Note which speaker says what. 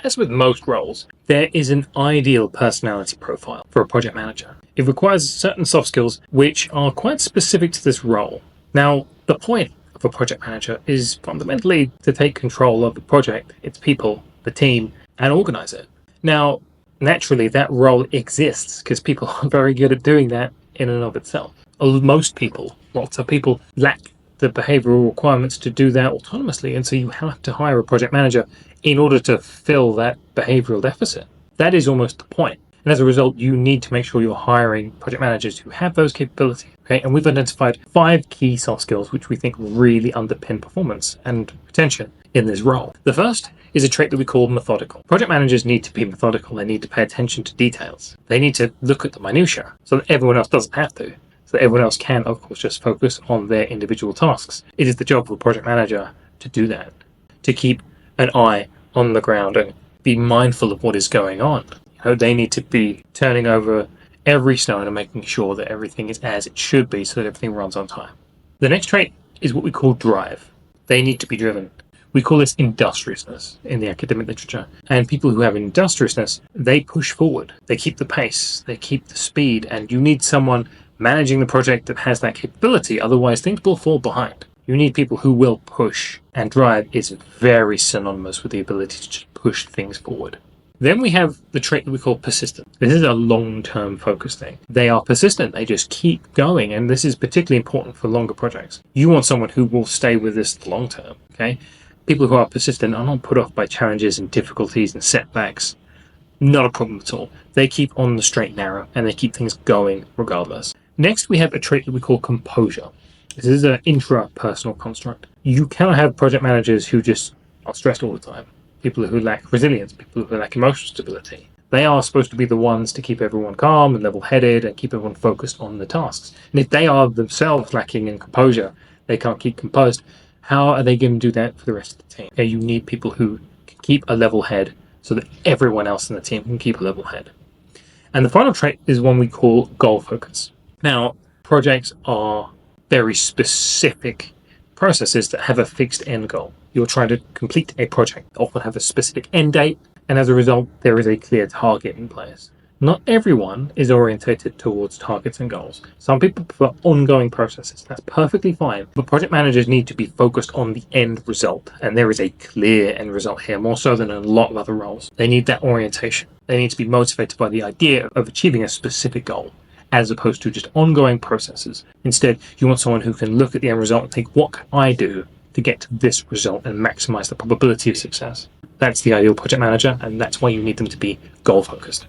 Speaker 1: as with most roles, there is an ideal personality profile for a project manager. It requires certain soft skills which are quite specific to this role. Now, the point of a project manager is fundamentally to take control of the project, its people, the team, and organize it. Now, naturally, that role exists because people are very good at doing that in and of itself. Most people, lots of people, lack the behavioral requirements to do that autonomously, and so you have to hire a project manager in order to fill that behavioral deficit. That is almost the point. And as a result, you need to make sure you're hiring project managers who have those capabilities. Okay? And we've identified 5 key soft skills which we think really underpin performance and retention in this role. The first is a trait that we call methodical. Project managers need to be methodical. They need to pay attention to details. They need to look at the minutiae so that everyone else doesn't have to. So that everyone else can, of course, just focus on their individual tasks. It is the job of a project manager to do that, to keep an eye on the ground and be mindful of what is going on. They need to be turning over every stone and making sure that everything is as it should be so that everything runs on time. The next trait is what we call drive. They need to be driven. We call this industriousness in the academic literature. And people who have industriousness, they push forward. They keep the pace. They keep the speed. And you need someone managing the project that has that capability. Otherwise, things will fall behind. You need people who will push. And drive is very synonymous with the ability to just push things forward. Then we have the trait that we call persistent. This is a long-term focus thing. They are persistent. They just keep going. And this is particularly important for longer projects. You want someone who will stay with this long-term, okay? People who are persistent are not put off by challenges and difficulties and setbacks. Not a problem at all. They keep on the straight and narrow, and they keep things going regardless. Next, we have a trait that we call composure. This is an intrapersonal construct. You cannot have project managers who just are stressed all the time. People who lack resilience, people who lack emotional stability. They are supposed to be the ones to keep everyone calm and level-headed and keep everyone focused on the tasks. And if they are themselves lacking in composure, they can't keep composed, how are they going to do that for the rest of the team? Okay, you need people who can keep a level head so that everyone else in the team can keep a level head. And the final trait is one we call goal focus. Now, projects are very specific processes that have a fixed end goal. You're trying to complete a project, often have a specific end date, and as a result, there is a clear target in place. Not everyone is orientated towards targets and goals. Some people prefer ongoing processes. That's perfectly fine. But project managers need to be focused on the end result, and there is a clear end result here, more so than in a lot of other roles. They need that orientation. They need to be motivated by the idea of achieving a specific goal, as opposed to just ongoing processes. Instead, you want someone who can look at the end result and think, what can I do to get to this result and maximize the probability of success? That's the ideal project manager, and that's why you need them to be goal-focused.